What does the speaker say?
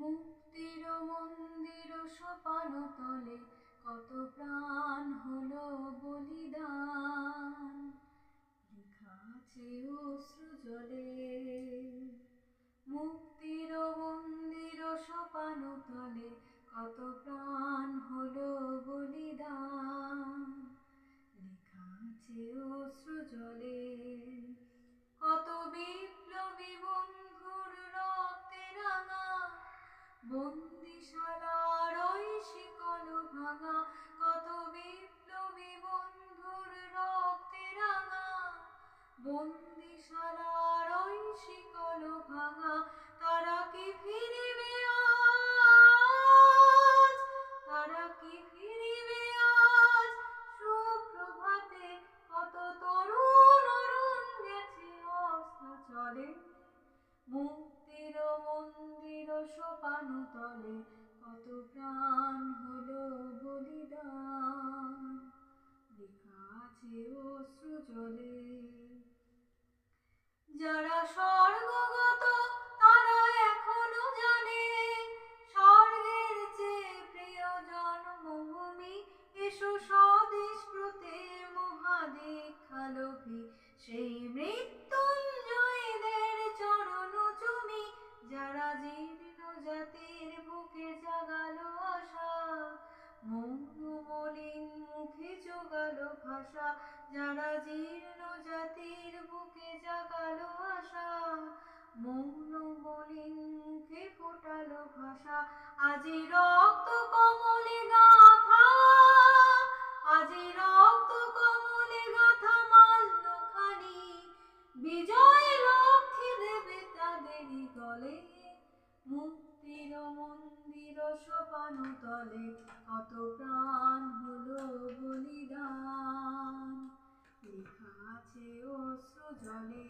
মুক্তির মন্দির সোপান তলে কত প্রাণ হলো বলিদান, লেখা আছে অশ্রু জলে। মুক্তির মন্দির সোপান তলে কত প্রাণ হলো বলিদান, লেখা আছে অশ্রু জলে। কত বিপ্লবী বন্ধুর রক্তে রাঙা বন্দিশালার ওই শিকল ভাঙা, কত বিপ্লবী বন্ধুর রক্তে রাঙা বন্দিশালার ওই শিকল ভাঙা। তারা কি ফিরিবে আজ, তারা কি ফিরিবে আজ সুপ্রভাতে? কত তরুণ অরুণ গেছে অস্তাচলে। মুক্তির মন্দির সোপান তলে কত প্রাণ হলো বলিদান, লেখা আছে অশ্রু জলে। যারা স্বর্গগত তারা এখনো জানে স্বর্গের চেয়ে প্রিয় জন্মভূমি। এসো স্বদেশ ব্রতে মহাদীক্ষালোভী সেই মৃত্যুঞ্জয়ীদের চরণ চুমি। যারা জীর্ণ জাতির বুকে জাগালো আশা, মৌন মলিন মুখে জোগালো ভাষা। যারা জীর্ণ জাতির বুকে জাগালো আশা, মৌন মলিন মুখে ফোটালো ভাষা। আজি রক্ত কমলে গাথা, আজি রক্ত কমলে গাথা মাল্যখানি, বিজয় লক্ষ্মী দেবে তাদেরই গলে। মুক্তির মন্দির সোপান তলে কত প্রাণ হলো বলিদান, লেখা আছে অশ্রু জলে।